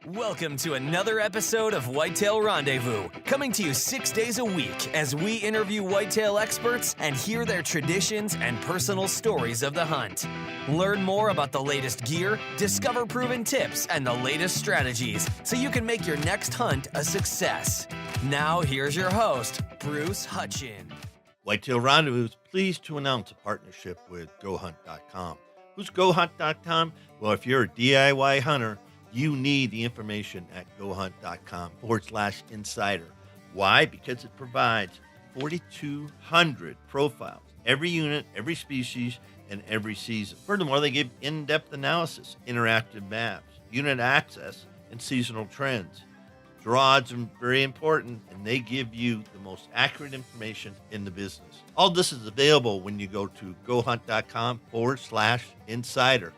Welcome to another episode of Whitetail Rendezvous, coming to you 6 days a week as we interview whitetail experts and hear their traditions and personal stories of the hunt. Learn more about the latest gear, discover proven tips, and the latest strategies so you can make your next hunt a success. Now, here's your host, Bruce Hutchin. Whitetail Rendezvous is pleased to announce a partnership with GoHunt.com. Who's GoHunt.com? Well, if you're a DIY hunter, you need the information at GoHunt.com/insider. Why? Because it provides 4,200 profiles, every unit, every species, and every season. Furthermore, they give in-depth analysis, interactive maps, unit access, and seasonal trends. Draw odds are very important, and they give you the most accurate information in the business. All this is available when you go to GoHunt.com/insider.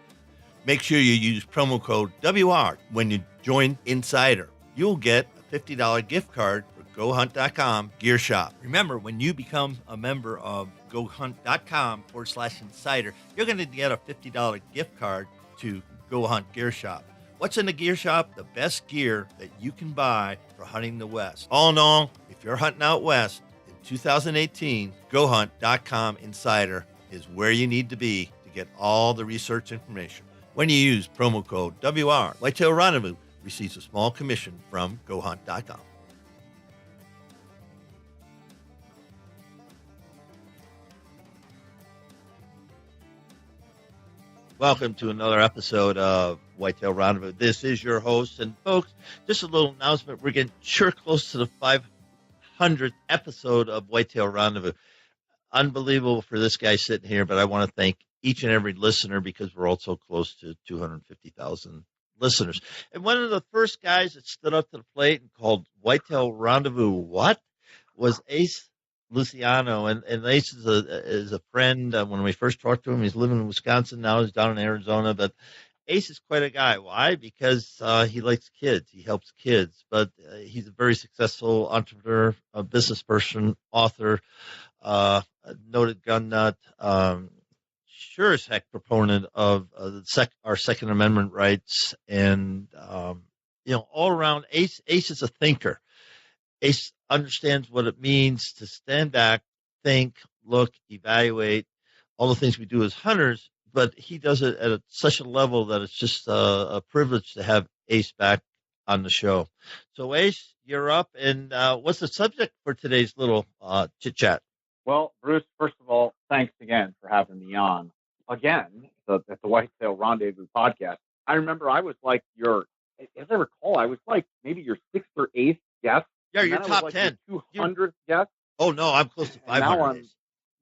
Make sure you use promo code WR when you join Insider. You'll get a $50 gift card for GoHunt.com Gear Shop. Remember, when you become a member of GoHunt.com/insider, you're going to get a $50 gift card to Go Hunt Gear Shop. What's in the gear shop? The best gear that you can buy for hunting the West. All in all, if you're hunting out West in 2018, GoHunt.com/insider is where you need to be to get all the research information. When you use promo code WR, Whitetail Rendezvous receives a small commission from GoHunt.com. Welcome to another episode of Whitetail Rendezvous. This is your host, and folks, just a little announcement. We're getting sure close to the 500th episode of Whitetail Rendezvous. Unbelievable for this guy sitting here, but I want to thank each and every listener because we're also close to 250,000 listeners. And one of the first guys that stood up to the plate and called Whitetail Rendezvous was Ace Luciano. And Ace is a friend. When we first talked to him, he's living in Wisconsin. Now he's down in Arizona. But Ace is quite a guy. Why? Because he likes kids. He helps kids. But he's a very successful entrepreneur, a business person, author, a noted gun nut, sure as heck proponent of our Second Amendment rights, and all around, Ace is a thinker. Ace understands what it means to stand back, think, look, evaluate, all the things we do as hunters, but he does it at such a level that it's just a privilege to have Ace back on the show. So Ace, you're up, and what's the subject for today's little chit-chat? Well, Bruce, first of all, thanks again for having me on. Again, at the Whitetail Rendezvous podcast. I remember I was like as I recall, I was like maybe your sixth or eighth guest. Yeah, you're top 10. 200th guest. Oh, no, I'm close to 500.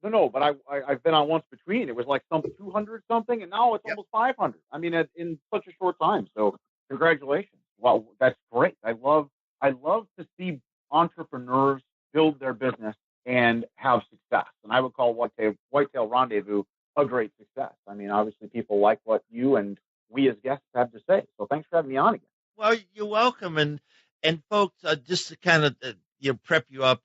No, but I've been on once between. It was like some 200 something, and now it's almost 500. I mean, in such a short time. So congratulations. Well, that's great. I love to see entrepreneurs build their business and have success. And I would call Whitetail Rendezvous a great success. I mean, obviously people like what you and we as guests have to say. So thanks for having me on again. Well, you're welcome. And folks, just to kind of prep you up,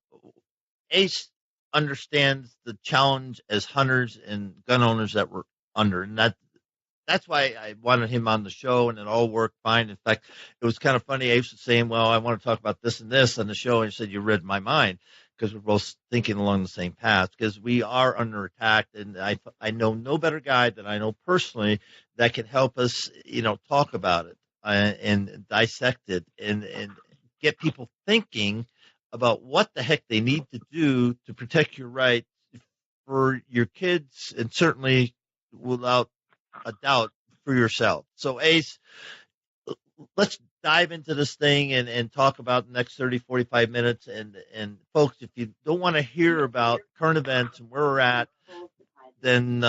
Ace understands the challenge as hunters and gun owners that we're under. And that's why I wanted him on the show, and it all worked fine. In fact, it was kind of funny. Ace was saying, well, I want to talk about this and this on the show. And he said, you read my mind, because we're both thinking along the same path, because we are under attack. And I know no better guy that I know personally that can help us, talk about it and dissect it and get people thinking about what the heck they need to do to protect your rights for your kids, and certainly without a doubt for yourself. So Ace, let's dive into this thing and talk about the next 30, 45 minutes. And folks, if you don't want to hear about current events and where we're at, then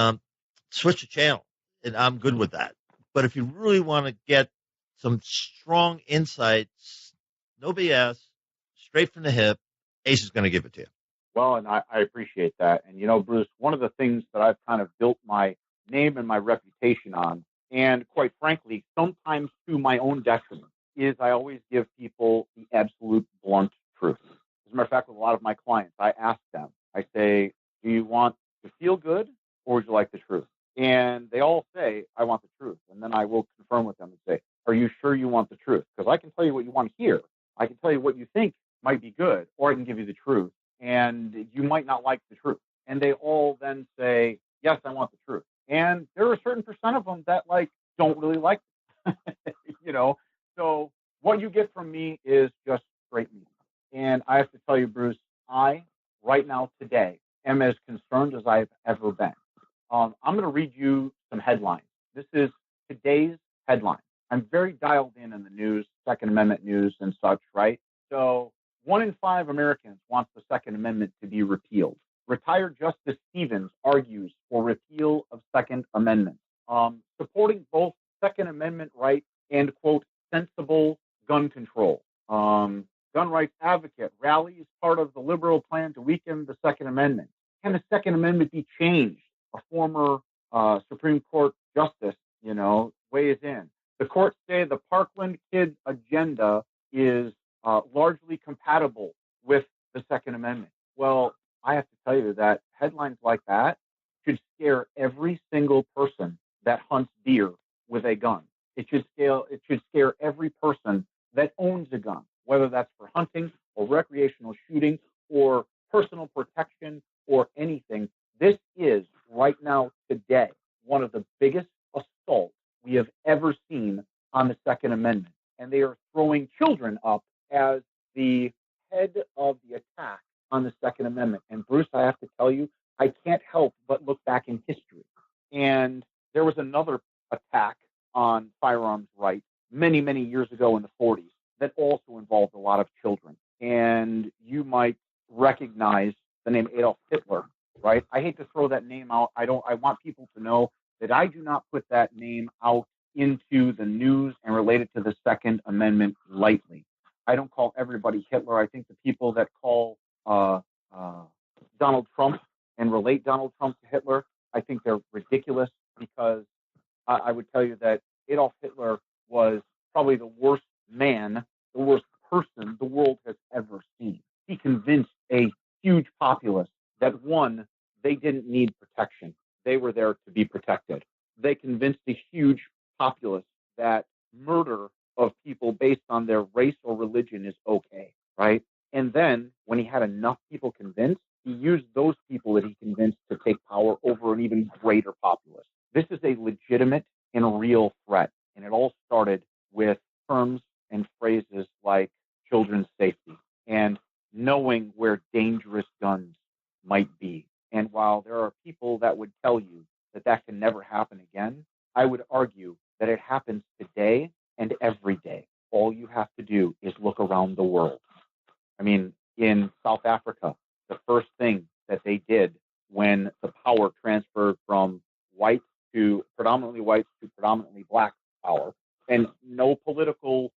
switch the channel, and I'm good with that. But if you really want to get some strong insights, no BS, straight from the hip, Ace is going to give it to you. Well, and I appreciate that. And, Bruce, one of the things that I've kind of built my name and my reputation on, and quite frankly, sometimes to my own detriment, is I always give people the absolute blunt truth. As a matter of fact, with a lot of my clients, I ask them, I say, do you want to feel good or would you like the truth? And they all say, I want the truth. And then I will confirm with them and say, are you sure you want the truth? Because I can tell you what you want to hear. I can tell you what you think might be good, or I can give you the truth, and you might not like the truth. And they all then say, yes, I want the truth. And there are a certain percent of them that don't really like it. So what you get from me is just straight meat. And I have to tell you, Bruce, I right now today am as concerned as I've ever been. I'm going to read you some headlines. This is today's headline. I'm very dialed in the news, Second Amendment news and such, right? So 1 in 5 Americans wants the Second Amendment to be repealed. Retired Justice Stevens argues for repeal of Second Amendment, supporting both Second Amendment rights and, quote, sensible gun control. Gun rights advocate rallies part of the liberal plan to weaken the Second Amendment. Can the Second Amendment be changed? A former Supreme Court justice, weighs in. The courts say the Parkland kids' agenda is largely compatible with the Second Amendment. Well, I have to tell you that headlines like that should scare every single person that hunts deer with a gun. It should scare every person that owns a gun, whether that's for hunting or recreational shooting or personal protection or anything. This is right now, today, one of the biggest assaults we have ever seen on the Second Amendment. And they are throwing children up as the head of the attack on the Second Amendment. And Bruce, I have to tell you, I can't help but look back in history. And there was another attack on firearms rights many, many years ago in the 40s that also involved a lot of children. And you might recognize the name Adolf Hitler, right? I hate to throw that name out. I want people to know that I do not put that name out into the news and relate it to the Second Amendment lightly. I don't call everybody Hitler. I think the people that call Donald Trump and relate Donald Trump to Hitler, I think they're ridiculous, because I would tell you that Adolf Hitler was probably the worst man, the worst person the world has ever seen. He convinced a huge populace that, one, they didn't need protection. They were there to be protected. They convinced a huge populace that murder of people based on their race or religion is okay, right? And then when he had enough people convinced, he used those people that he convinced to take power over an even greater populace. This is a legitimate and real threat. And it all started with terms and phrases like children's safety and knowing where dangerous guns might be. And while there are people that would tell you that that can never happen again, I would argue that it happens today and every day. All you have to do is look around the world. I mean, in South Africa, the first thing that they did when the power transferred from predominantly white to predominantly black power, and no political,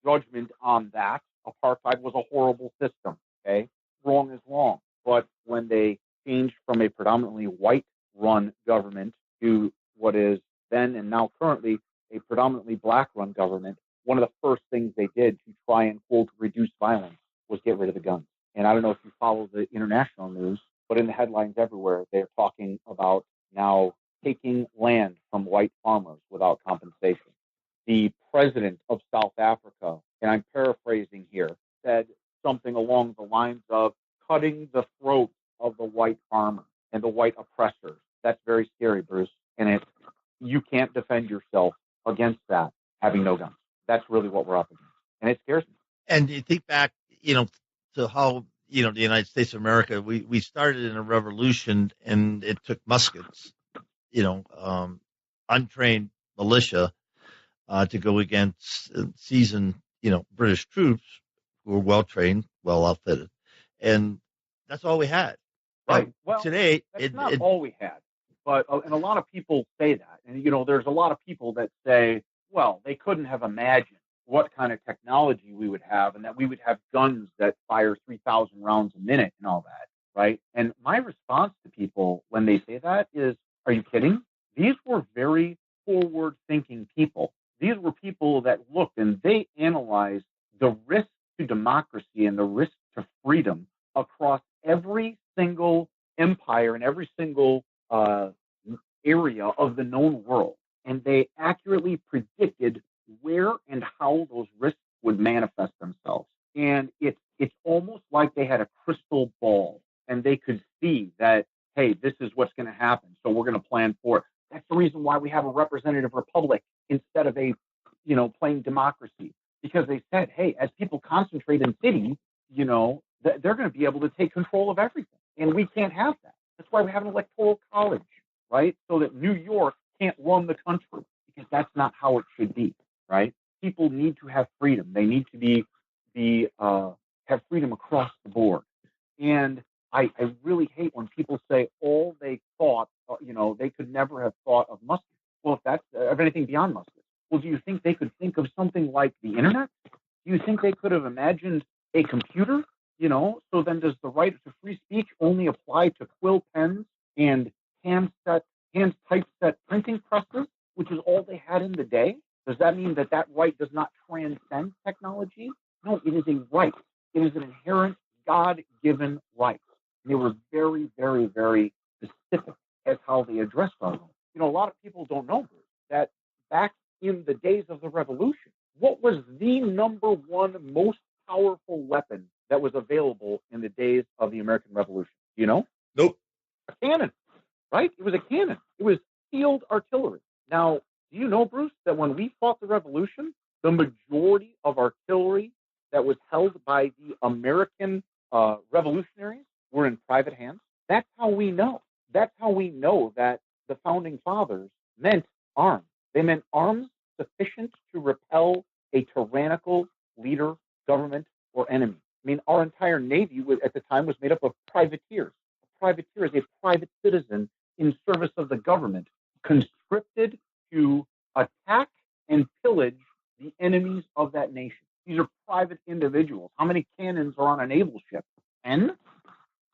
judgment on that. Apartheid was a horrible system. Okay, wrong is wrong. But when they changed from a predominantly white-run government to what is then and now currently a predominantly black-run government, one of the first things they did to try and, quote, reduce violence was get rid of the guns. And I don't know if you follow the international news, but in the headlines everywhere, they're talking about now taking land from white farmers without compensation. The president of South Africa, and I'm paraphrasing here, said something along the lines of cutting the throat of the white farmer and the white oppressors. That's very scary, Bruce. And you can't defend yourself against that having no guns. That's really what we're up against. And it scares me. And you think back, to how, the United States of America, we started in a revolution, and it took muskets, untrained militia to go against seasoned, British troops who were well trained, well outfitted. And that's all we had. Right. Well, today, that's not all we had. But and a lot of people say that. And, there's a lot of people that say, well, they couldn't have imagined what kind of technology we would have, and that we would have guns that fire 3,000 rounds a minute and all that, right? And my response to people when they say that is, are you kidding? These were very forward-thinking people. These were people that looked and they analyzed the risk to democracy and the risk to freedom across every single empire and every single area of the known world. And they accurately predicted where and how those risks would manifest themselves. And it's almost like they had a crystal ball and they could see that, hey, this is what's going to happen. So we're going to plan for it. That's the reason why we have a representative republic instead of a, plain democracy, because they said, hey, as people concentrate in cities, they're going to be able to take control of everything. And we can't have that. That's why we have an electoral college, right? So that New York can't run the country, because that's not how it should be, right? People need to have freedom. They need to have freedom across the board. And I really hate when people say all they thought, they could never have thought of mustard. Well, if that's of anything beyond mustard. Well, do you think they could think of something like the internet? Do you think they could have imagined a computer? So then does the right to free speech only apply to quill pens and hand typeset printing presses, which is all they had in the day? Does that mean that right does not transcend technology? No, it is a right. It is an inherent God-given right. They were very, very, very specific as how they addressed our rights. A lot of people don't know that back in the days of the Revolution, what was the number one most powerful weapon that was available in the days of the American Revolution? Do you know? Nope. A cannon, right? It was a cannon. It was field artillery. Now, do you know, Bruce, that when we fought the Revolution, the majority of artillery that was held by the American revolutionaries were in private hands? That's how we know. That's how we know that the founding fathers meant arms. They meant arms sufficient to repel a tyrannical leader, government, or enemy. I mean, our entire Navy at the time was made up of privateers. A privateer is a private citizen in service of the government, conscripted to attack and pillage the enemies of that nation. These are private individuals. How many cannons are on a naval ship? 10?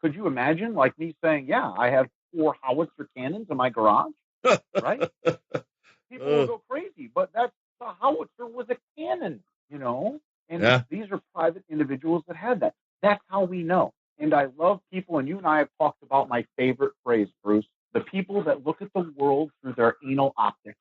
Could you imagine, like me saying, yeah, I have 4 howitzer cannons in my garage, right? People will go crazy, but the howitzer was a cannon, and these are private individuals that had that. That's how we know. And I love people, and you and I have talked about my favorite phrase, Bruce, the people that look at the world through their anal optic,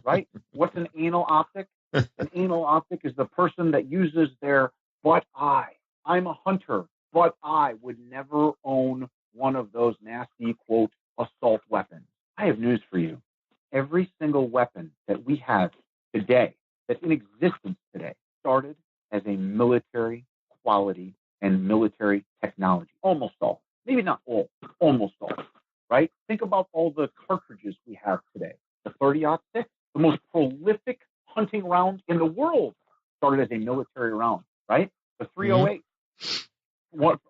right? What's an anal optic? An anal optic is the person that uses their but I'm a hunter, but I would never own one of those nasty, quote, assault weapons. I have news for you. Every single weapon that we have today, that's in existence today, started as a military quality and military technology. Almost all. Maybe not all. Almost all. Right? Think about all the cartridges we have today. The 30-06, the most prolific hunting round in the world, started as a military round. Right? The 308,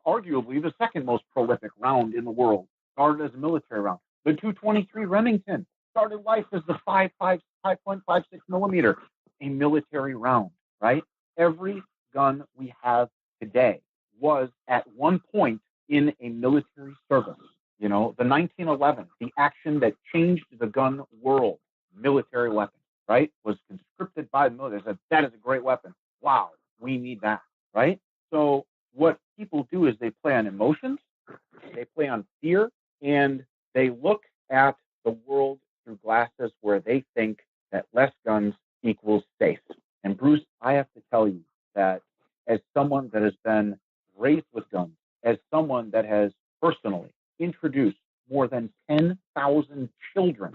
arguably the second most prolific round in the world, started as a military round. The 223 Remington started life as the 5.56 millimeter, a military round, right? Every gun we have today was at one point in a military service. The 1911, the action that changed the gun world, military weapon, right? Was conscripted by the military. They said, that is a great weapon. Wow, we need that, right? So what people do is they play on emotions, they play on fear, and they look at the world through glasses where they think that less guns equals safe. And Bruce, I have to tell you that as someone that has been raised with guns, as someone that has personally introduced more than 10,000 children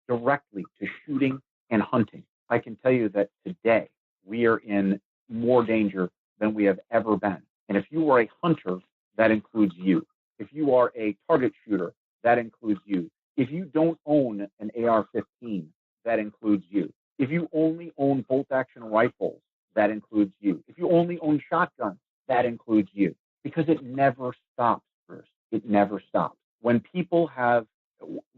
directly to shooting and hunting, I can tell you that today we are in more danger than we have ever been. And if you are a hunter, that includes you. If you are a target shooter, that includes you. If you don't own an AR-15, that includes you. If you only own bolt-action rifles, that includes you. If you only own shotguns, that includes you. Because it never stops, Bruce. It never stops. When people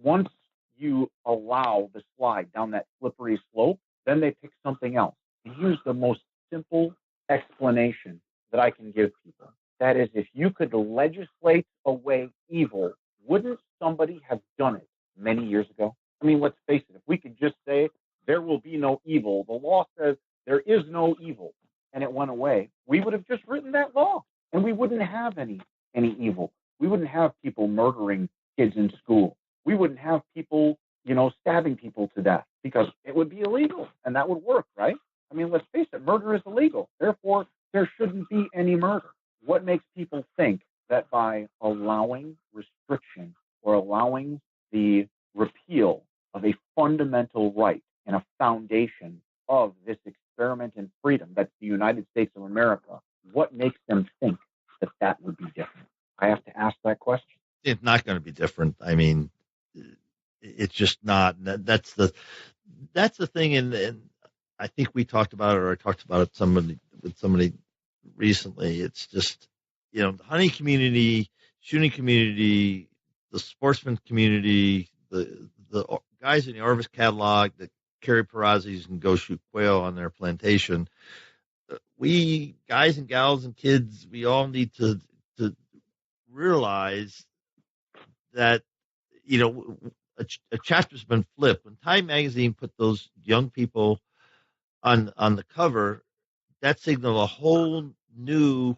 once you allow the slide down that slippery slope, then they pick something else. And here's the most simple explanation that I can give people. That is, if you could legislate away evil, wouldn't somebody have done it many years ago? I mean, let's face it. If we could just say there will be no evil, the law says there is no evil, and it went away, we would have just written that law, and we wouldn't have any evil. We wouldn't have people murdering kids in school. We wouldn't have people, stabbing people to death, because it would be illegal, and that would work, right? I mean, let's face it, murder is illegal. Therefore, there shouldn't be any murder. What makes people think that by allowing restriction or allowing the repeal of a fundamental right and a foundation of this experiment in freedom that's the United States of America, what makes them think that that would be different? I have to ask that question. It's not going to be different. I mean, it's just not. That's the thing. And I think we talked about it, or I talked about it with somebody recently. It's just, the hunting community, shooting community, the sportsman community, the guys in the Orvis catalog that carry Perazzi's and go shoot quail on their plantation. We guys and gals and kids, we all need to realize that, a chapter's been flipped. When Time Magazine put those young people on the cover, that signaled a whole new,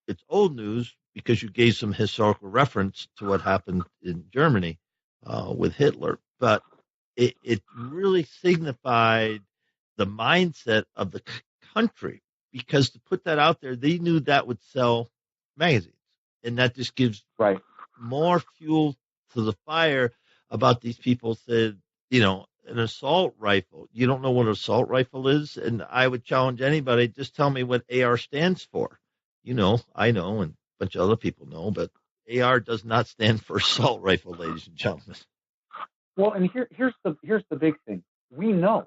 it's old news because you gave some historical reference to what happened in Germany with Hitler. But it really signified the mindset of the country, because to put that out there, they knew that would sell magazines. And that just gives more fuel to the fire about these people said, an assault rifle. You don't know what an assault rifle is? And I would challenge anybody, just tell me what AR stands for. I know, and a bunch of other people know, but AR does not stand for assault rifle, ladies and gentlemen. Well, and here's the big thing. We know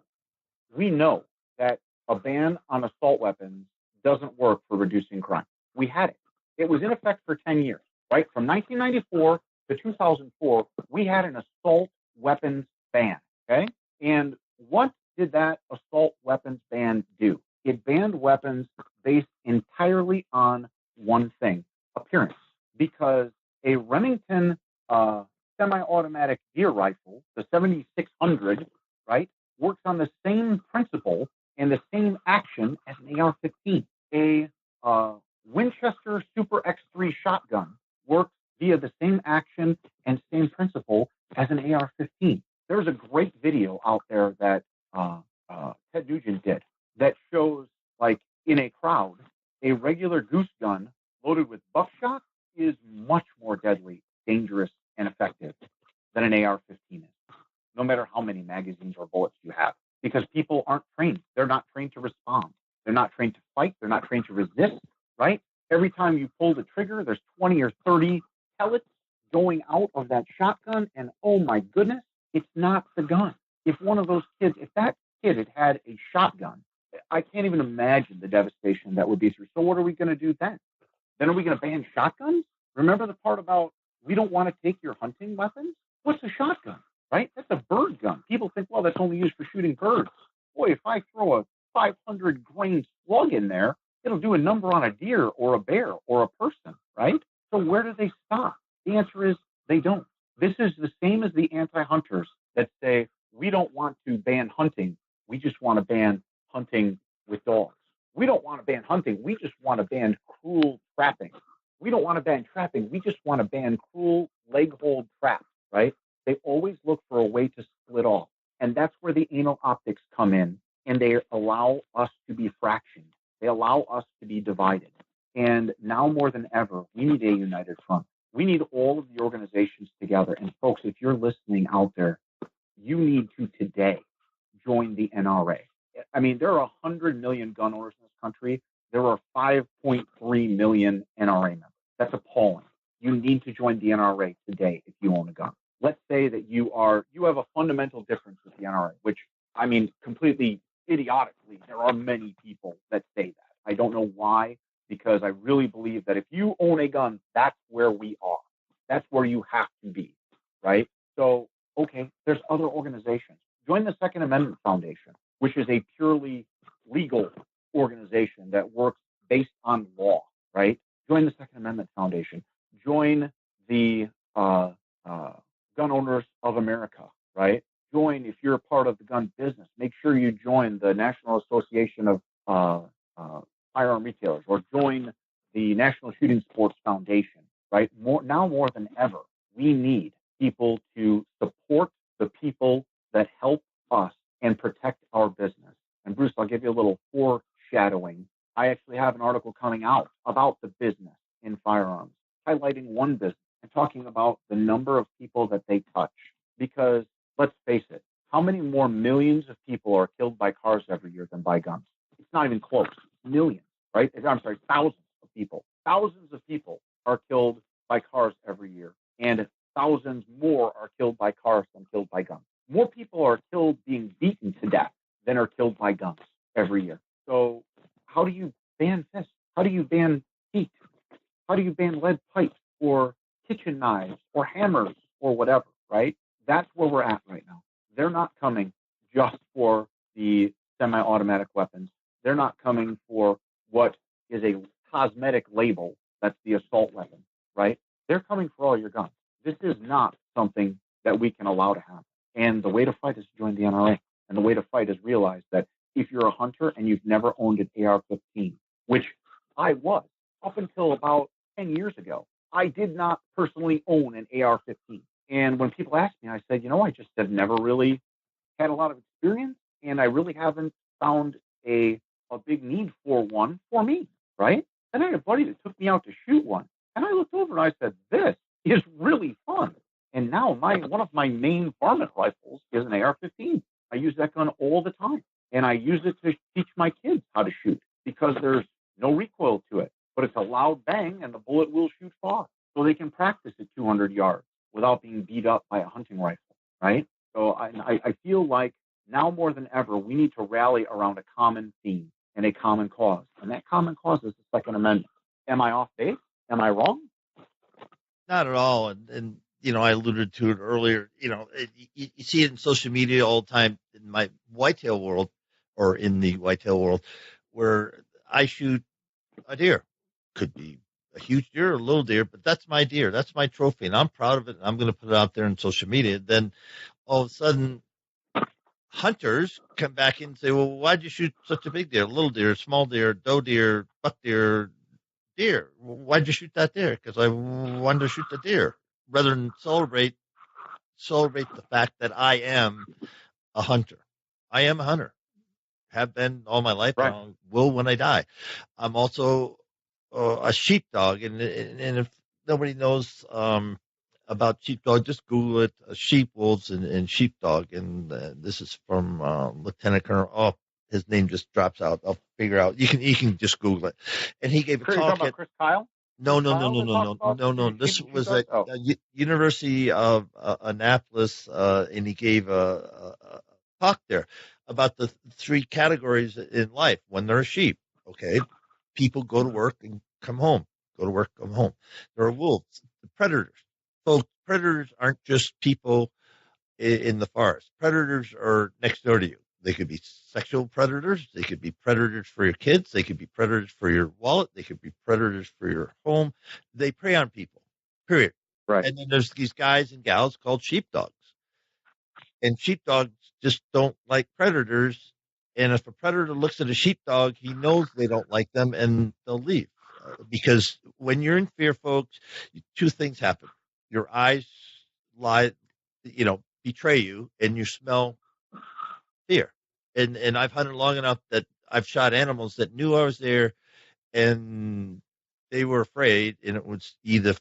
that a ban on assault weapons doesn't work for reducing crime. We had it. It was in effect for 10 years, right? From 1994 to 2004, we had an assault weapons ban, okay? And what did that assault weapons ban do? It banned weapons based entirely on one thing, appearance. Because a Remington semi-automatic deer rifle, the 7600, right, works on the same principle and the same action as an AR-15. A Winchester Super X3 shotgun works via the same action and same principle as an AR-15. There's a great video out there that Ted Nugent did that shows, like, in a crowd, a regular goose gun loaded with buckshot is much more deadly, dangerous, and effective than an AR-15 is, no matter how many magazines or bullets you have, because people aren't trained. They're not trained to respond. They're not trained to fight. They're not trained to resist, right? Every time you pull the trigger, there's 20 or 30 pellets going out of that shotgun, and oh my goodness, it's not the gun. If that kid had had a shotgun, I can't even imagine the devastation that would be through. So what are we going to do then? Then are we going to ban shotguns? Remember the part about we don't want to take your hunting weapons? What's a shotgun, right? That's a bird gun. People think, well, that's only used for shooting birds. Boy, if I throw a 500 grain slug in there, it'll do a number on a deer or a bear or a person, right? So where do they stop? The answer is they don't. This is the same as the anti-hunters that say, we don't want to ban hunting. We just want to ban hunting with dogs. We don't want to ban hunting. We just want to ban cruel trapping. We don't want to ban trapping. We just want to ban cruel leg hold traps, right? They always look for a way to split off. And that's where the anal optics come in. And they allow us to be fractioned. They allow us to be divided. And now more than ever, we need a united front. We need all of the organizations together. And folks, if you're listening out there, you need to today join the NRA. I mean, there are 100 million gun owners in this country. There are 5.3 million NRA members. That's appalling. You need to join the NRA today if you own a gun. Let's say that you have a fundamental difference with the NRA, which, I mean, completely idiotically, there are many people that say that. I don't know why, because I really believe that if you own a gun, that's where we are. That's where you have to be, right? So, okay, there's other organizations. Join the Second Amendment Foundation, which is a purely legal organization that works based on law, right? Join the Second Amendment Foundation. Join the Gun Owners of America, right? Join, if you're a part of the gun business, make sure you join the National Association of Firearm Retailers, or join the National Shooting Sports Foundation, right? Now more than ever, we need people to support the people that help us and protect our business. And Bruce, I'll give you a little 4 foreshadowing. I actually have an article coming out about the business in firearms, highlighting one business and talking about the number of people that they touch. Because let's face it, how many more millions of people are killed by cars every year than by guns? It's not even close. Millions, right? I'm sorry, thousands of people. Thousands of people are killed by cars every year, and thousands more are killed by cars than killed by guns. More people are killed being beaten to death than are killed by guns every year. So how do you ban fists? How do you ban heat? How do you ban lead pipes or kitchen knives or hammers or whatever, right? That's where we're at right now. They're not coming just for the semi-automatic weapons. They're not coming for what is a cosmetic label that's the assault weapon, right? They're coming for all your guns. This is not something that we can allow to happen. And the way to fight is to join the NRA. And the way to fight is realize that if you're a hunter and you've never owned an AR-15, which I was up until about 10 years ago, I did not personally own an AR-15. And when people ask me, I said, I just have never really had a lot of experience, and I really haven't found a big need for one for me, right? And I had a buddy that took me out to shoot one, and I looked over and I said, this is really fun. And now one of my main varmint rifles is an AR-15. I use that gun all the time, and I use it to teach my kids how to shoot because there's no recoil to it, but it's a loud bang, and the bullet will shoot far, so they can practice at 200 yards without being beat up by a hunting rifle, right? So I feel like now more than ever, we need to rally around a common theme and a common cause. And that common cause is the Second Amendment. Am I off base? Am I wrong? Not at all. And I alluded to it earlier. You see it in social media all the time in my whitetail world or in the whitetail world where I shoot a deer. Could be a huge deer or a little deer, but that's my deer. That's my trophy, and I'm proud of it. And I'm going to put it out there on social media. Then all of a sudden, hunters come back in and say, well, why'd you shoot such a big deer? Little deer, small deer, doe deer, buck deer, deer. Why'd you shoot that deer? Because I wanted to shoot the deer rather than celebrate the fact that I am a hunter. I am a hunter. Have been all my life. Right. And will when I die. I'm also a sheepdog, and if nobody knows about sheepdog, just Google it: sheep, wolves, and sheepdog. And this is from Lieutenant Colonel. Oh, his name just drops out. I'll figure out. You can just Google it. And he gave a talk. You're talking about Chris Kyle? No. This was at University of Annapolis, and he gave a talk there about the three categories in life when they're a sheep. Okay. People go to work and come home. Go to work, come home. There are wolves, the predators. So predators aren't just people in the forest. Predators are next door to you. They could be sexual predators. They could be predators for your kids. They could be predators for your wallet. They could be predators for your home. They prey on people, period. Right. And then there's these guys and gals called sheepdogs. And sheepdogs just don't like predators. And if a predator looks at a sheepdog, he knows they don't like them, and they'll leave. Because when you're in fear, folks, two things happen. Your eyes betray you, and you smell fear. And I've hunted long enough that I've shot animals that knew I was there, and they were afraid, and it was either,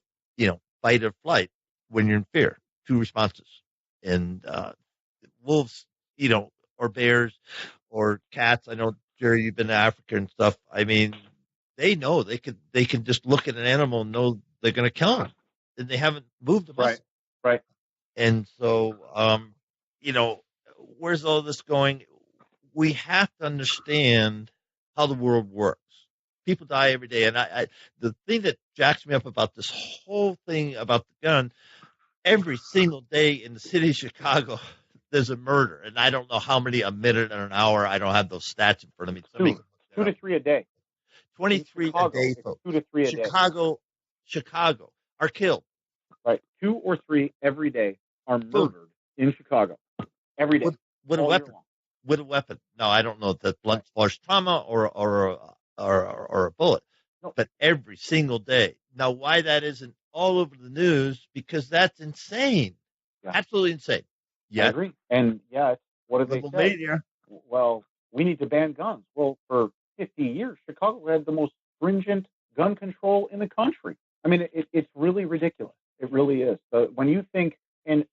fight or flight when you're in fear. Two responses. And wolves, or bears or cats. I know, Jerry, you've been to Africa and stuff. I mean, they know they can just look at an animal and know they're going to kill them, and they haven't moved a muscle. Right. And so, where's all this going? We have to understand how the world works. People die every day, and the thing that jacks me up about this whole thing about the gun, every single day in the city of Chicago, there's a murder, and I don't know how many a minute or an hour. I don't have those stats in front of me. Two to three a day. 23 a day, folks. 2 to 3 a day. Chicago are killed. Right. 2 or 3 every day are murdered in Chicago. Every day. With a weapon. With a weapon. No, I don't know if that's blunt force trauma or a bullet. No. But every single day. Now, why that isn't all over the news? Because that's insane. Yeah. Absolutely insane. Yeah. I agree. And yet, what did they say? Mania. Well, we need to ban guns. Well, for 50 years, Chicago had the most stringent gun control in the country. I mean, it's really ridiculous. It really is. But when you think, and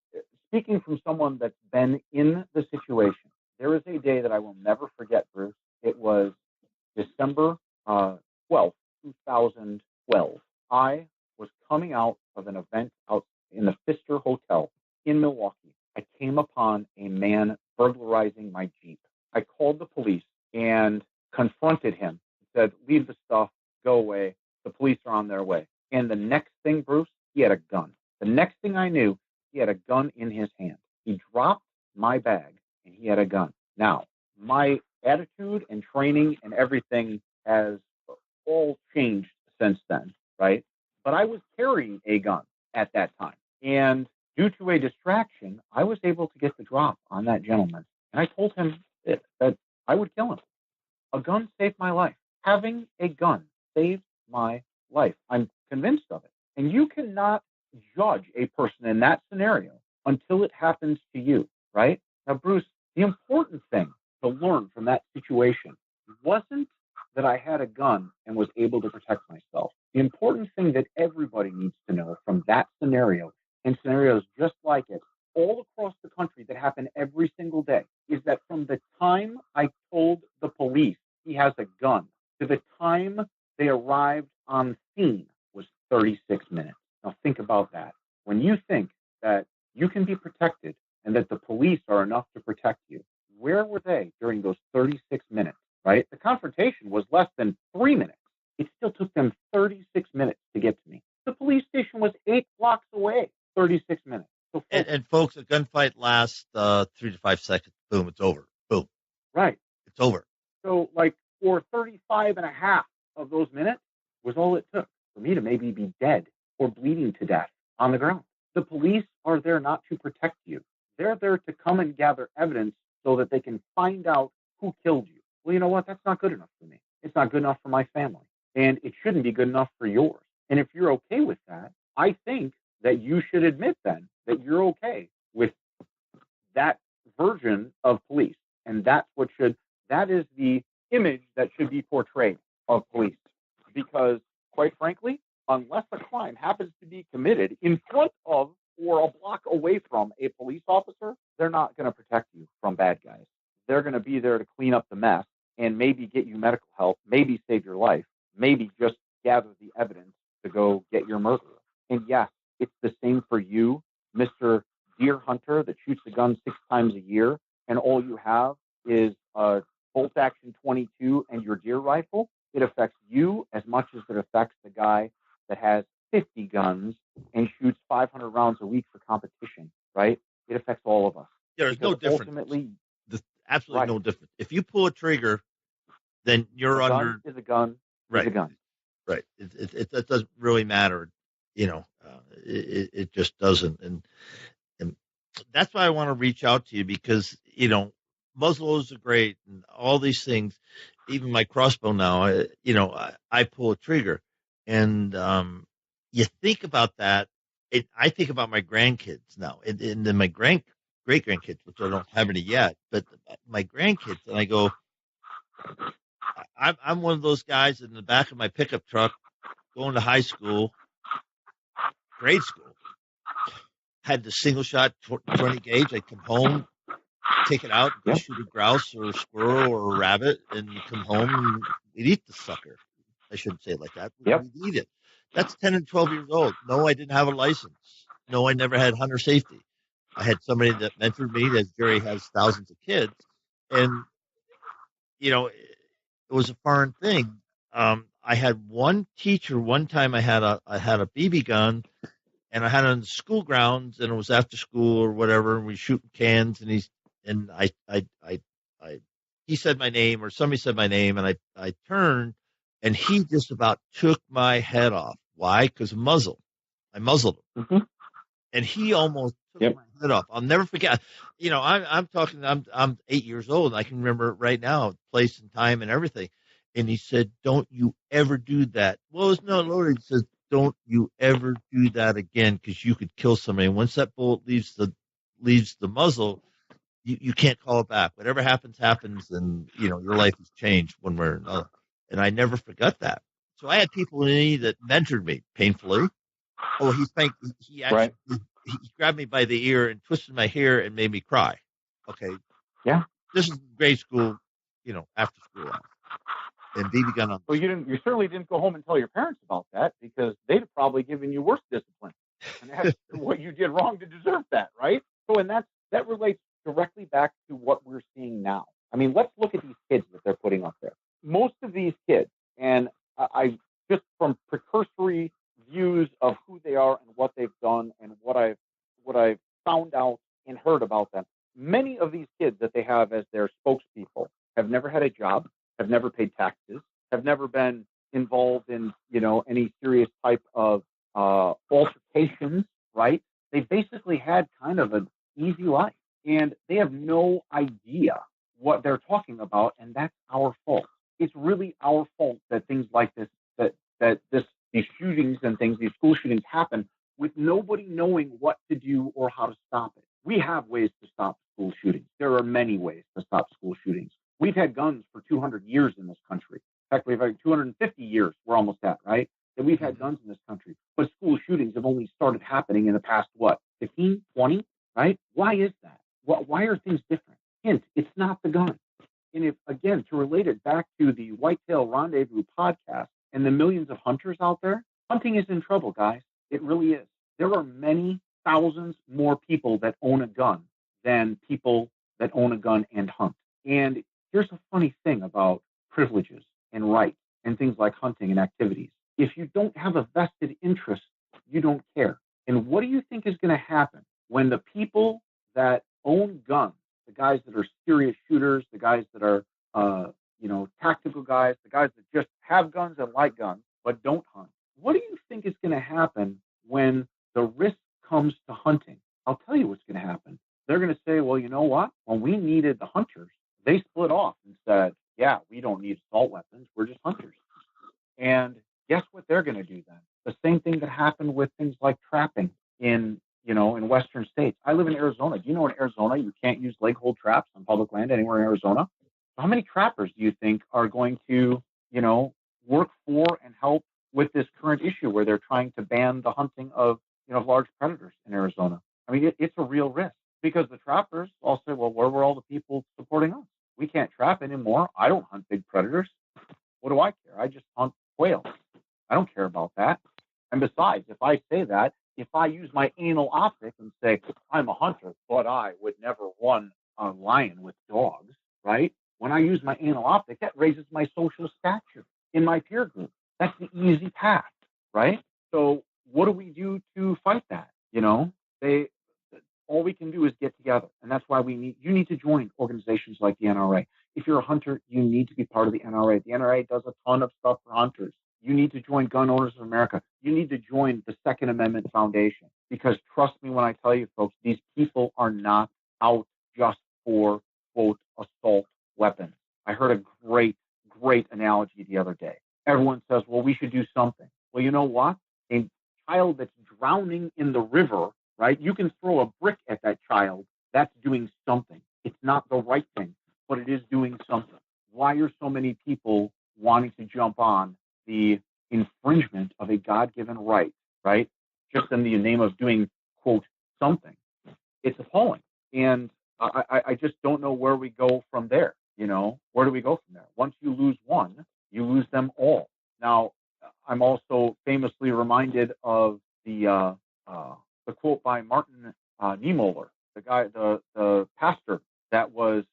speaking from someone that's been in the situation, there is a day that I will never forget, Bruce. It was December 12th, 2012. I was coming out of an event out in the Pfister Hotel in Milwaukee. I came upon a man burglarizing my Jeep. I called the police and confronted him. Said, leave the stuff, go away. The police are on their way. And the next thing, Bruce, he had a gun. The next thing I knew, he had a gun in his hand. He dropped my bag and he had a gun. Now, my attitude and training and everything has all changed since then, right? But I was carrying a gun at that time. And due to a distraction, I was able to get the drop on that gentleman. And I told him that I would kill him. A gun saved my life. Having a gun saved my life. I'm convinced of it. And you cannot judge a person in that scenario until it happens to you, right? Now, Bruce, the important thing to learn from that situation wasn't that I had a gun and was able to protect myself. The important thing that everybody needs to know from that scenario and scenarios just like it all across the country that happen every single day is that from the time I told the police he has a gun to the time they arrived on scene was 36 minutes. Now think about that. When you think that you can be protected and that the police are enough to protect you, where were they during those 36 minutes, right? The confrontation was less than 3 minutes. It still took them 36 minutes to get to me. The police station was 8 blocks away, 36 minutes. So folks, a gunfight lasts 3 to 5 seconds. Boom, it's over. Boom. Right. It's over. So for 35 and a half of those minutes was all it took for me to maybe be dead or bleeding to death on the ground. The police are there not to protect you. They're there to come and gather evidence so that they can find out who killed you. Well, you know what? That's not good enough for me. It's not good enough for my family. And it shouldn't be good enough for yours. And if you're okay with that, I think that you should admit then that you're okay with that version of police. And that is the image that should be portrayed of police. Because quite frankly, unless a crime happens to be committed in front of or a block away from a police officer, they're not going to protect you from bad guys. They're going to be there to clean up the mess and maybe get you medical help, maybe save your life, maybe just gather the evidence to go get your murderer. And yes, it's the same for you, Mr. Deer Hunter that shoots a gun 6 times a year, and all you have is a bolt-action 22 and your deer rifle. It affects you as much as it affects the guy that has 50 guns and shoots 500 rounds a week for competition, right? It affects all of us. There's no difference. Ultimately, there's absolutely no difference. If you pull a trigger, then you're under. Gun is a gun. Right. Is a gun. Right. It doesn't really matter. It just doesn't. And that's why I want to reach out to you because, muzzleloaders are great and all these things. Even my crossbow now, I pull a trigger. And you think about that. I think about my grandkids now, and then my great-grandkids, which I don't have any yet, but my grandkids, and I go, I'm one of those guys in the back of my pickup truck going to high school, grade school, had the single-shot 20 gauge. I'd come home, take it out, go shoot a grouse or a squirrel or a rabbit, and you come home and you'd eat the sucker. I shouldn't say it like that. But we'd eat it. That's 10 and 12 years old. No, I didn't have a license. No, I never had hunter safety. I had somebody that mentored me, as Jerry has thousands of kids. And, it was a foreign thing. I had one teacher, one time I had a BB gun, and I had it on the school grounds, and it was after school or whatever, and we shooting cans, and he said my name, or somebody said my name, and I turned, and he just about took my head off. Why? Because of muzzle. I muzzled him. Mm-hmm. And he almost took my head off. I'll never forget. I'm talking, I'm 8 years old. And I can remember it right now, place and time and everything. And he said, don't you ever do that. Well, it's not loaded. He says, don't you ever do that again because you could kill somebody. And once that bullet leaves the muzzle, you can't call it back. Whatever happens, happens, and your life has changed one way or another. And I never forgot that. So I had people in me that mentored me painfully. Oh, he actually he grabbed me by the ear and twisted my hair and made me cry. Okay, Yeah. this is grade school, after school hours. And BB gun on. Well, you certainly didn't go home and tell your parents about that, because they'd have probably given you worse discipline, and that's what you did wrong to deserve that, right? So, and that relates directly back to what we're seeing now. I mean, let's look at these kids that they're putting up there. Most of these kids, and I just from precursory views of who they are and what they've done and what I've found out and heard about them, many of these kids that they have as their spokespeople have never had a job, have never paid taxes, have never been involved in, any serious type of altercations, right? They basically had kind of an easy life, and they have no idea what they're talking about, and that's our fault. It's really our fault that things like this, these shootings and things, these school shootings happen with nobody knowing what to do or how to stop it. We have ways to stop school shootings. There are many ways to stop school shootings. We've had guns for 200 years in this country. In fact, we've had 250 years. We're almost at, right? That we've had guns in this country. But school shootings have only started happening in the past, 15, 20, right? Why is that? Why are things different? Hint, it's not the gun. And if, again, to relate it back to the Whitetail Rendezvous podcast and the millions of hunters out there, hunting is in trouble, guys. It really is. There are many thousands more people that own a gun than people that own a gun and hunt. And here's a funny thing about privileges and rights and things like hunting and activities. If you don't have a vested interest, you don't care. And what do you think is going to happen when the people that own guns, the guys that are serious shooters, the guys that are, tactical guys, the guys that just have guns and like guns but don't hunt, what do you think is going to happen when the risk comes to hunting? I'll tell you what's going to happen. They're going to say, well, you know what? When we needed the hunters, they split off and said, yeah, we don't need assault weapons. We're just hunters. And guess what they're going to do then? The same thing that happened with things like trapping in Western states. I live in Arizona. Do you know in Arizona you can't use leg hold traps on public land anywhere in Arizona? So how many trappers do you think are going to, work for and help with this current issue where they're trying to ban the hunting of, large predators in Arizona? I mean, it's a real risk, because the trappers all say, well, where were all the people supporting us? We can't trap anymore. I don't hunt big predators. What do I care? I just hunt quail. I don't care about that. And besides, if I say that, if I use my anal optic and say, I'm a hunter, but I would never run a lion with dogs, right? When I use my anal optic, that raises my social stature in my peer group. That's the easy path, right? So what do we do to fight that? All we can do is get together. And that's why you need to join organizations like the NRA. If you're a hunter, you need to be part of the NRA. The NRA does a ton of stuff for hunters. You need to join Gun Owners of America. You need to join the Second Amendment Foundation, because trust me when I tell you, folks, these people are not out just for, quote, assault weapons. I heard a great analogy the other day. Everyone says, well, we should do something. Well, you know what? A child that's drowning in the river, right? You can throw a brick at that child. That's doing something. It's not the right thing, but it is doing something. Why are so many people wanting to jump on the infringement of a God-given right, just in the name of doing, quote, something? It's appalling. And I just don't know where we go from there. Where do we go from there? Once you lose one, you lose them all. Now, I'm also famously reminded of the quote by Martin Niemöller, the guy, the pastor that was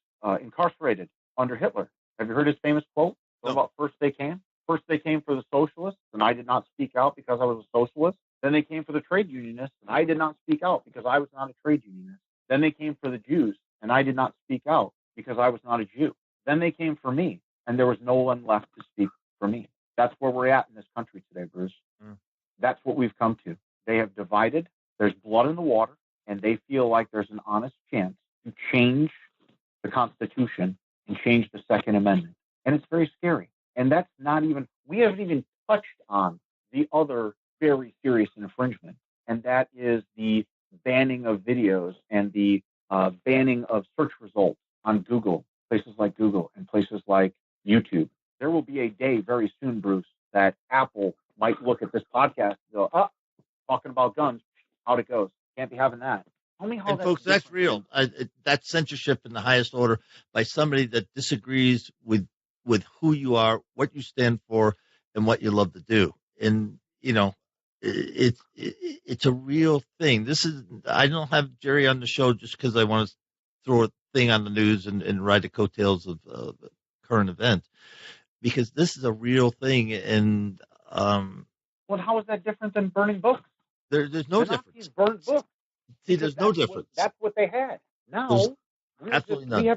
incarcerated under Hitler. Have you heard his famous quote about first they came? First they came for the socialists, and I did not speak out because I was a socialist. Then they came for the trade unionists, and I did not speak out because I was not a trade unionist. Then they came for the Jews, and I did not speak out because I was not a Jew. Then they came for me, and there was no one left to speak for me. That's where we're at in this country today, Bruce. That's what we've come to. They have divided. There's blood in the water, and they feel like there's an honest chance to change the Constitution and change the Second Amendment. And it's very scary. And that's not even, we haven't even touched on the other very serious infringement, and that is the banning of videos and the banning of search results on Google, places like Google and places like YouTube. There will be a day very soon, Bruce, that Apple might look at this podcast and go, oh, talking about guns, out it goes. Can't be having that. Tell me how And folks, that's real. That's censorship in the highest order by somebody that disagrees with who you are, what you stand for, and what you love to do. And it's a real thing. I don't have Jerry on the show just because I want to throw a thing on the news and ride the coattails of current events, because this is a real thing. And well, how is that different than burning books? There's no difference. Burned books. See, there's no difference. That's what they had. Now, we have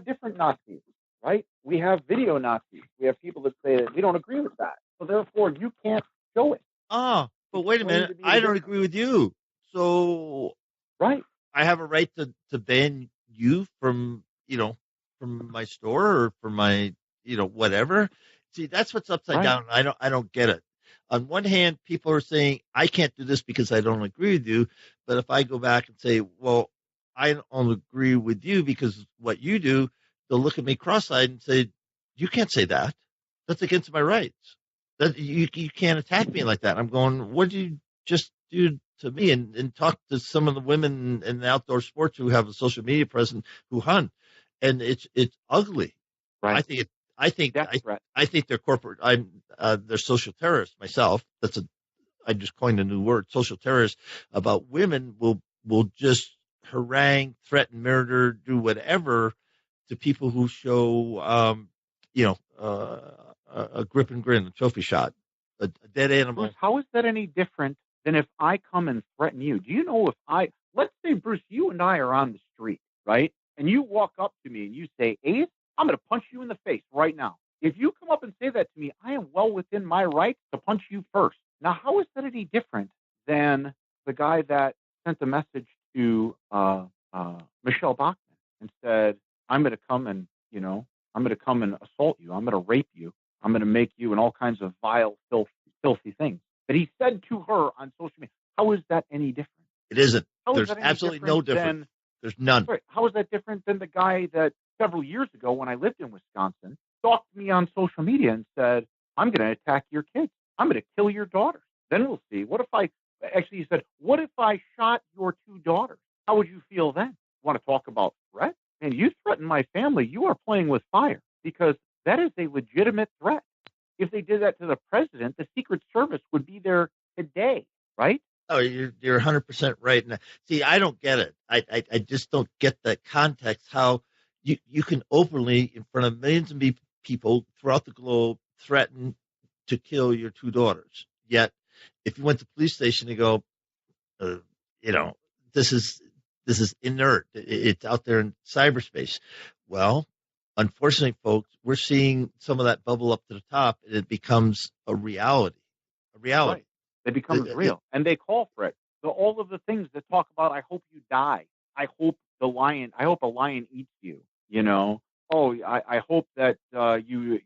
different Nazis, right? We have video Nazis. We have people that say that we don't agree with that. So therefore, you can't show it. But wait a minute. I don't agree with you. So right, I have a right to ban you from my store or from my, whatever. See, that's what's upside down. I don't get it. On one hand, people are saying, I can't do this because I don't agree with you. But if I go back and say, well, I don't agree with you because what you do, they'll look at me cross-eyed and say, you can't say that. That's against my rights. That you can't attack me like that. I'm going, what did you just do to me? And talk to some of the women in the outdoor sports who have a social media presence who hunt. And it's ugly. Right. I think they're corporate. They're social terrorists myself. I just coined a new word, social terrorists. About women will just harangue, threaten, murder, do whatever to people who show, a grip and grin, a trophy shot, a dead animal. Bruce, how is that any different than if I come and threaten you? Do you know let's say, Bruce, you and I are on the street, right? And you walk up to me and you say, Ace, I'm going to punch you in the face right now. If you come up and say that to me, I am well within my right to punch you first. Now, how is that any different than the guy that sent a message to Michelle Bachmann and said, I'm going to come and assault you. I'm going to rape you. I'm going to make you and all kinds of vile, filthy things. But he said to her on social media, how is that any different? It isn't. There's absolutely no difference. There's none. Sorry, how is that different than the guy that several years ago when I lived in Wisconsin stalked me on social media and said, I'm going to attack your kids. I'm going to kill your daughters. Then we'll see. He said, what if I shot your two daughters? How would you feel then? Want to talk about threat? And you threaten my family. You are playing with fire, because that is a legitimate threat. If they did that to the president, the Secret Service would be there today, right? Oh, you're 100% right. And see, I don't get it. I just don't get that context. How you can openly, in front of millions of people throughout the globe, threaten to kill your two daughters. Yet, if you went to the police station and go, this is inert. It's out there in cyberspace. Well, unfortunately, folks, we're seeing some of that bubble up to the top, and it becomes a reality. Right. It becomes real, and they call for it. So all of the things that talk about, I hope you die. I hope a lion eats you. I hope that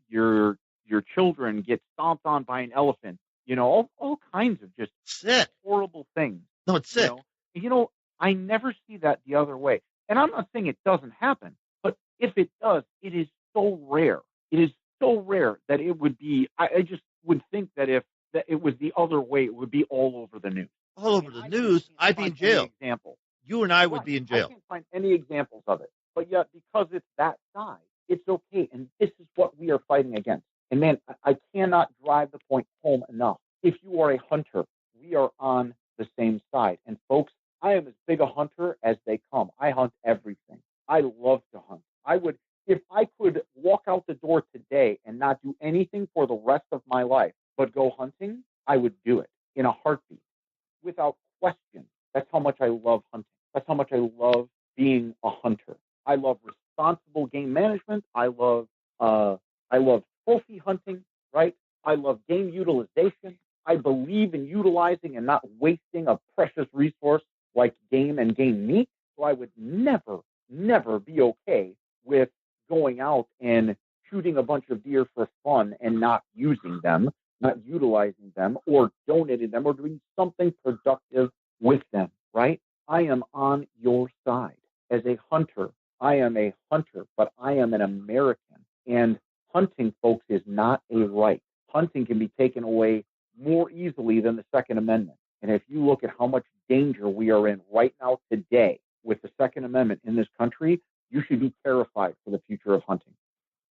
your children get stomped on by an elephant. All kinds of just sick, horrible things. No, it's sick. I never see that the other way. And I'm not saying it doesn't happen, but if it does, it is so rare. It is so rare that it would be. I just would think that if it was the other way, it would be all over the news. All over the news. I'd be in jail. You and I would be in jail. I can't find any examples of it. But yet, because it's that side, it's okay. And this is what we are fighting against. And man, I cannot drive the point home enough. If you are a hunter, we are on the same side. And folks, I am as big a hunter as they come. I hunt everything. I love to hunt. If I could walk out the door today and not do anything for the rest of my life, but go hunting, I would do it in a heartbeat, without question. That's how much I love hunting. That's how much I love being a hunter. I love responsible game management. I love trophy hunting, right? I love game utilization. I believe in utilizing and not wasting a precious resource like game and game meat. So I would never, never be okay with going out and shooting a bunch of deer for fun and not using them, not utilizing them, or donating them, or doing something productive with them, right? I am on your side. As a hunter, I am a hunter, but I am an American. And hunting, folks, is not a right. Hunting can be taken away more easily than the Second Amendment. And if you look at how much danger we are in right now today with the Second Amendment in this country, you should be terrified for the future of hunting.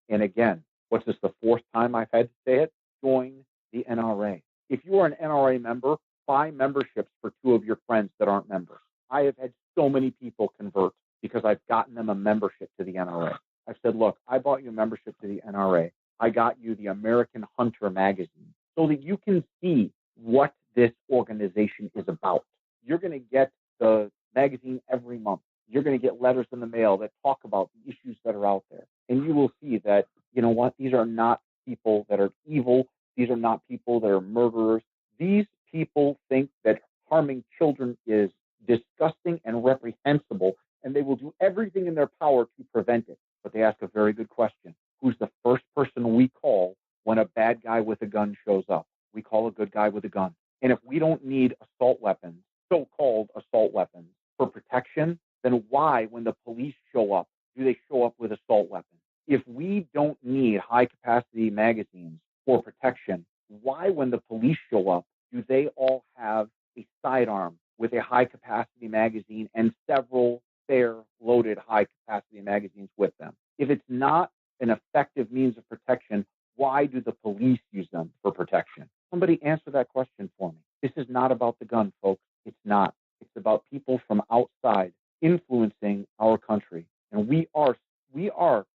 And again, what's this, the fourth time I've had to say it? Join the NRA. If you are an NRA member, buy memberships for two of your friends that aren't members. I have had so many people convert because I've gotten them a membership to the NRA. I said, look, I bought you a membership to the NRA. I got you the American Hunter magazine so that you can see what this organization is about. You're going to get the magazine every month. You're going to get letters in the mail that talk about the issues that are out there. And you will see that, you know what, these are not people that are evil. These are not people that are murderers. These people think that harming children is disgusting and reprehensible, and they will do everything in their power to prevent it. But they ask a very good question. Who's the first person we call when a bad guy with a gun shows up? We call a good guy with a gun. And if we don't need assault weapons, so-called assault weapons, for protection, then why, when the police show up, do they show up with assault weapons? If we don't need high-capacity magazines for protection, why, when the police show up, do they all have a sidearm with a high-capacity magazine and several spare-loaded high-capacity magazines with them? If it's not an effective means of protection, why do the police use them for protection? Somebody answer that question for me. This is not about the gun, folks. It's not. It's about people from outside influencing our country. And we are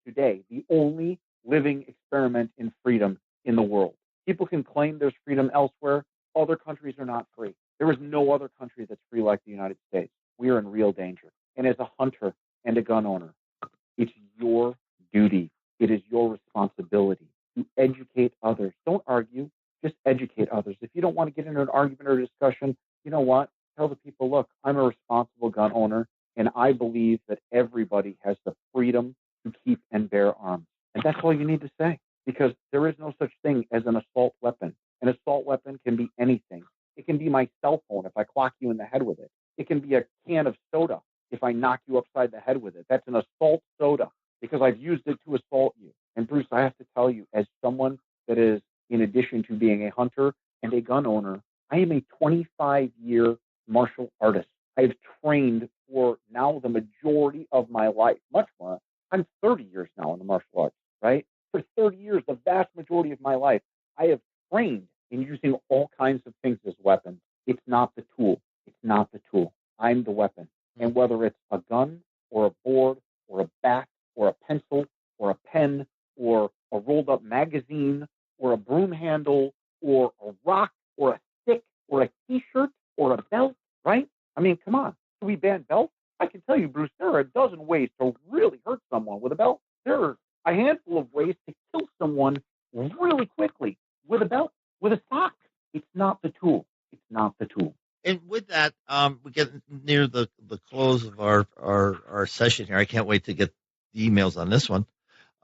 today the only living experiment in freedom in the world. People can claim there's freedom elsewhere. Other countries are not free. There is no other country that's free like the United States. We are in real danger. And as a hunter and a gun owner, it's your duty. It is your responsibility to educate others. Don't argue. Just educate others. If you don't want to get into an argument or a discussion, you know what? Tell the people, look, I'm a responsible gun owner, and I believe that everybody has the freedom to keep and bear arms. And that's all you need to say, because there is no such thing as an assault weapon. An assault weapon can be anything. It can be my cell phone if I clock you in the head with it. It can be a can of soda if I knock you upside the head with it. That's an assault soda because I've used it to assault you. And Bruce, I have to tell you, as someone that is, in addition to being a hunter and a gun owner, I am a 25-year martial artist. I have trained for now the majority of my life, much more. I'm 30 years now in the martial arts, right? For 30 years, the vast majority of my life, I have trained in using all kinds of things as weapons. It's not the tool. It's not the tool. I'm the weapon. And whether it's a gun or a board or a bat or a pencil or a pen or a rolled up magazine or a broom handle or a rock or a stick or a T-shirt or a belt, right? I mean, come on. Do we ban belts? I can tell you, Bruce, there are a dozen ways to really hurt someone with a belt. There are a handful of ways to kill someone really quickly with a belt, with a sock. It's not the tool. It's not the tool. And with that, we get near the close of our session here. I can't wait to get the emails on this one.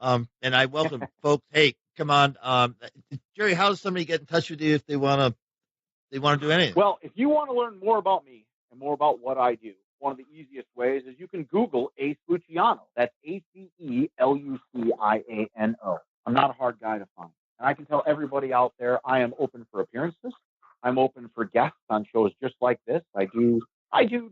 And I welcome folks. Hey, come on, Jerry. How does somebody get in touch with you if they want to do anything? Well, if you want to learn more about me and more about what I do, one of the easiest ways is you can Google Ace Luciano. That's ACELUCIANO. I'm not a hard guy to find. And I can tell everybody out there I am open for appearances. I'm open for guests on shows just like this. I do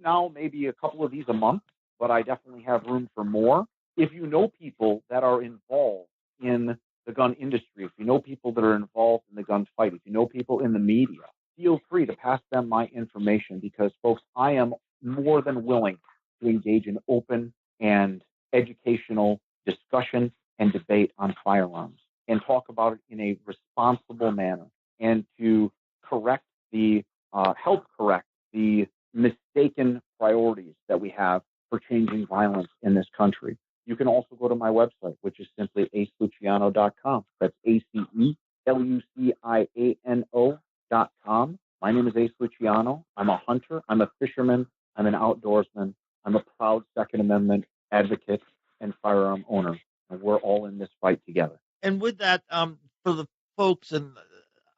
now maybe a couple of these a month, but I definitely have room for more. If you know people that are involved in the gun industry, if you know people that are involved in the gun fight, if you know people in the media, feel free to pass them my information because, folks, I am more than willing to engage in open and educational discussion and debate on firearms and talk about it in a responsible manner and to help correct the mistaken priorities that we have for changing violence in this country. You can also go to my website, which is simply aceluciano.com. That's ACELUCIANO.com. My name is Ace Luciano. I'm a hunter. I'm a fisherman. I'm an outdoorsman. I'm a proud Second Amendment advocate and firearm owner. And we're all in this fight together. And with that, for the folks, and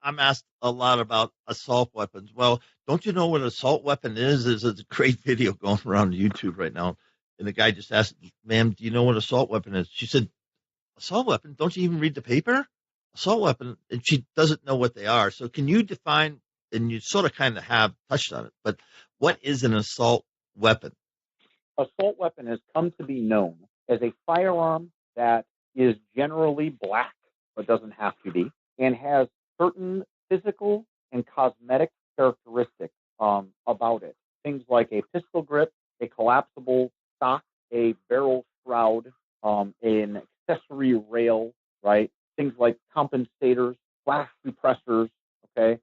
I'm asked a lot about assault weapons. Well, don't you know what an assault weapon is? There's a great video going around YouTube right now. And the guy just asked, ma'am, do you know what assault weapon is? She said, assault weapon? Don't you even read the paper? Assault weapon. And she doesn't know what they are. So can you define, and you sort of kind of have touched on it, but what is an assault weapon? Assault weapon has come to be known as a firearm that is generally black, but doesn't have to be, and has certain physical and cosmetic characteristics about it. Things like a pistol grip, a collapsible stock, a barrel shroud, an accessory rail, right? Things like compensators, flash suppressors, okay?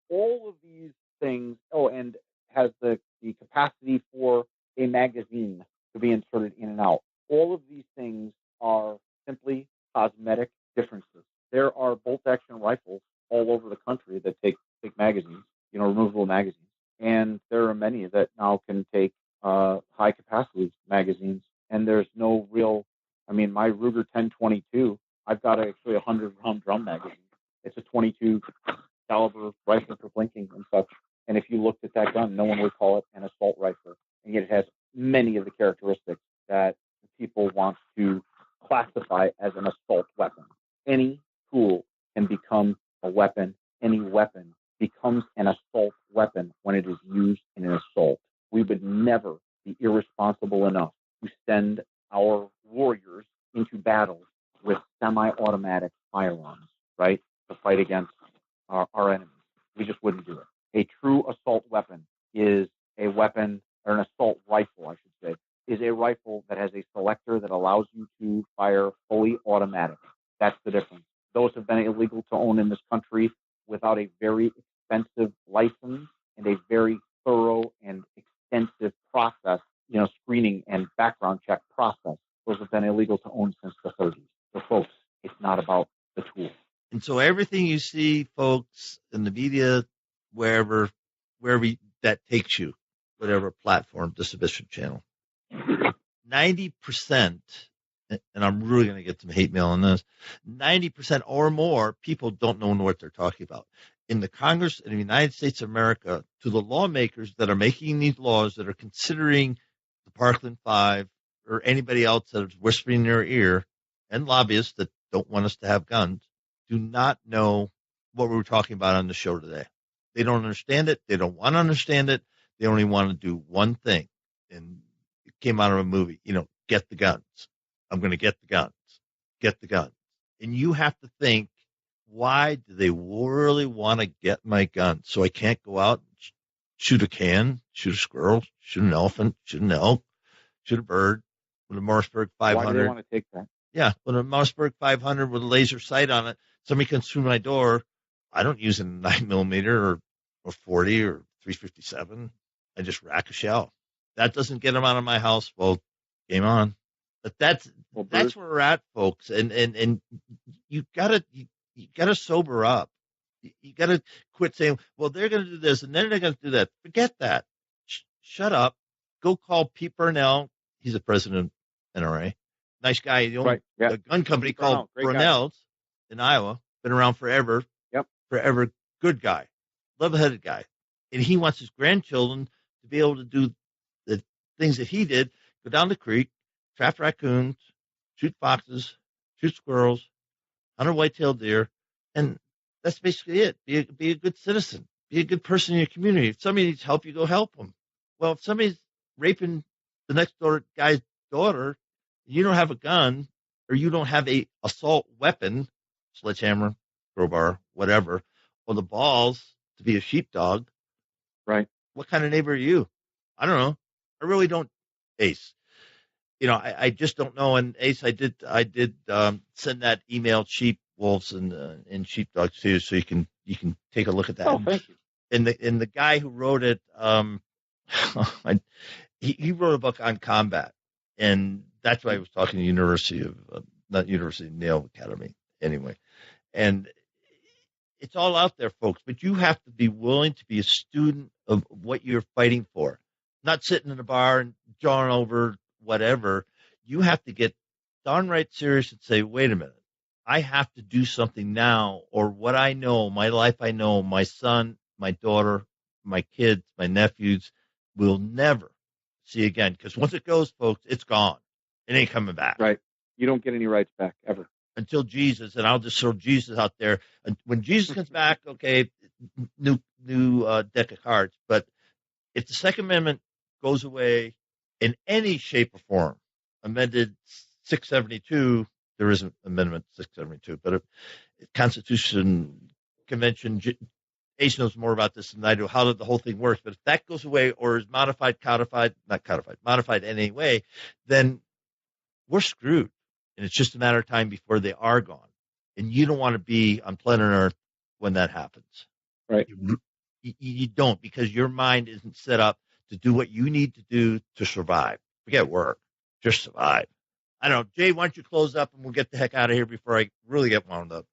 All of these things, and has the capacity for a magazine to be inserted in and out. All of these things are simply cosmetic differences. There are bolt-action rifles all over the country that take magazines, removable magazines. And there are many that now can take high-capacity magazines. And there's no real, my Ruger 1022, I've got actually a 100-round drum magazine. It's a 22 caliber rifle for blinking and such. And if you looked at that gun, no one would call it an assault rifle. And yet it has many of the characteristics that people want to classify as an assault weapon. Any tool can become a weapon. Any weapon becomes an assault weapon when it is used in an assault. We would never be irresponsible enough to send our warriors into battle with semi-automatic firearms, right, to fight against our enemies. We just wouldn't do it. A true assault weapon is a weapon, or an assault rifle, I should say, is a rifle that has a selector that allows you to fire fully automatic. That's the difference. Those have been illegal to own in this country without a very expensive license and a very thorough and extensive process, screening and background check process. Those have been illegal to own since the 30s. So, folks, it's not about the tool. And so everything you see, folks, in the media, wherever that takes you, whatever platform, distribution channel, 90%, and I'm really going to get some hate mail on this, 90% or more people don't know what they're talking about. In the Congress in the United States of America, to the lawmakers that are making these laws, that are considering the Parkland 5 or anybody else that is whispering in their ear, and lobbyists that don't want us to have guns, do not know what we were talking about on the show today. They don't understand it. They don't want to understand it. They only want to do one thing. And it came out of a movie, get the guns. I'm going to get the guns. Get the guns. And you have to think, why do they really want to get my gun? So I can't go out and shoot a can, shoot a squirrel, shoot an elephant, shoot an elk, shoot a bird with a Mossberg 500. Why do they want to take that? Yeah, with a Mossberg 500 with a laser sight on it, somebody comes through my door. I don't use a 9mm or 40 or 357. I just rack a shell. That doesn't get them out of my house. Well, game on. But that's where we're at, folks. And you gotta sober up. You gotta quit saying, well, they're gonna do this and then they're gonna do that. Forget that. Shut up. Go call Pete Burnell. He's the president of NRA. Nice guy. He owns a gun company called Brunel's in Iowa. Been around forever. Yep. Forever. Good guy. Level-headed guy. And he wants his grandchildren to be able to do the things that he did. Go down the creek, trap raccoons, shoot foxes, shoot squirrels, hunt a white-tailed deer. And that's basically it. Be a good citizen. Be a good person in your community. If somebody needs help, you go help them. Well, if somebody's raping the next door guy's daughter, you don't have a gun, or you don't have a assault weapon, sledgehammer, crowbar, whatever, or the balls to be a sheepdog, right? What kind of neighbor are you? I don't know. I really don't, Ace. I just don't know. And Ace, I did send that email, sheep, wolves, and sheepdogs to you, so you can take a look at that. Oh, thank you. And the guy who wrote it, he wrote a book on combat, and that's why I was talking to Naval Academy anyway. And it's all out there, folks, but you have to be willing to be a student of what you're fighting for, not sitting in a bar and jawing over whatever. You have to get darn right serious and say, wait a minute, I have to do something now, or what I know, my life I know, my son, my daughter, my kids, my nephews will never see again. Because once it goes, folks, it's gone. It ain't coming back. Right. You don't get any rights back ever. Until Jesus, and I'll just throw Jesus out there. And when Jesus comes back, okay, new deck of cards. But if the Second Amendment goes away in any shape or form, amended 672, there is an Amendment 672, but a Constitution Convention, Ace knows more about this than I do, how the whole thing works. But if that goes away or is modified in any way, then we're screwed. And it's just a matter of time before they are gone. And you don't want to be on planet Earth when that happens. Right. You don't, because your mind isn't set up to do what you need to do to survive. Forget work. Just survive. I don't know. Jay, why don't you close up and we'll get the heck out of here before I really get wound up.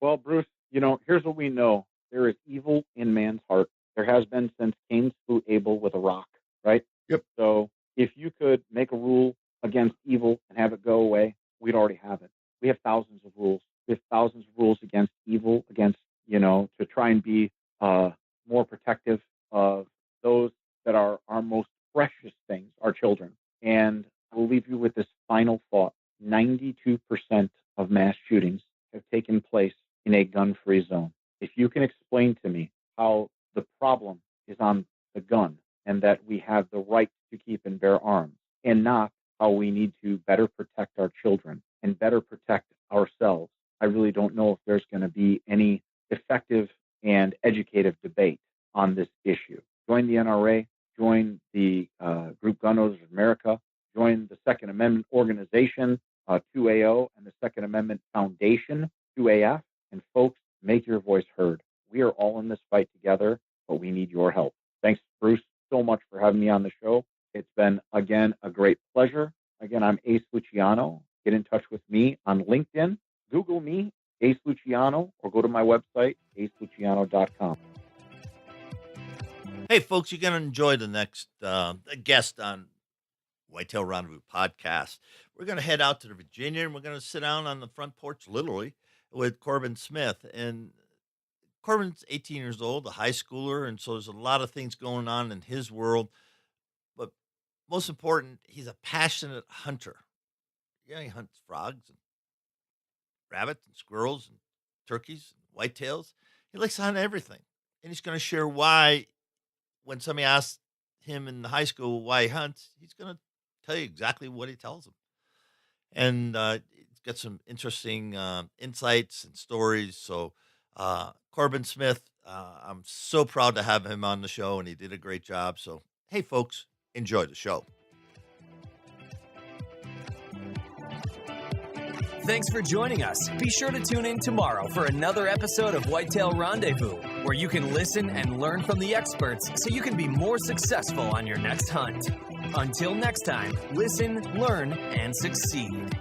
Well, Bruce, here's what we know. There is evil in man's heart. There has been since Cain slew Abel with a rock, right? Yep. So if you could make a rule against evil and have it go away, we'd already have it. We have thousands of rules. We have thousands of rules against evil, against, to try and be more protective of those that are our most precious things, our children. And we'll leave you with this final thought. 92% of mass shootings have taken place in a gun-free zone. If you can explain to me how the problem is on the gun and that we have the right to keep and bear arms, and not how we need to better protect our children and better protect ourselves, I really don't know if there's going to be any effective and educative debate on this issue. Join the NRA, join the Group Gun Owners of America, join the Second Amendment Organization, 2AO, and the Second Amendment Foundation, 2AF, and folks, make your voice heard. We are all in this fight together, but we need your help. Thanks, Bruce, so much for having me on the show. It's been, again, a great pleasure. Again, I'm Ace Luciano. Get in touch with me on LinkedIn. Google me, Ace Luciano, or go to my website, aceluciano.com. Hey, folks, you're going to enjoy the next guest on Whitetail Rendezvous podcast. We're going to head out to Virginia, and we're going to sit down on the front porch, literally, with Corbin Smith. And Corbin's 18 years old, a high schooler, and so there's a lot of things going on in his world. But most important, he's a passionate hunter. Yeah, he hunts frogs and rabbits and squirrels and turkeys and whitetails. He likes to hunt everything. And he's going to share why, when somebody asks him in high school why he hunts, he's going to tell you exactly what he tells them. And he's got some interesting insights and stories. So Corbin Smith, I'm so proud to have him on the show, and he did a great job. So, hey, folks, enjoy the show. Thanks for joining us. Be sure to tune in tomorrow for another episode of Whitetail Rendezvous, where you can listen and learn from the experts so you can be more successful on your next hunt. Until next time, listen, learn, and succeed.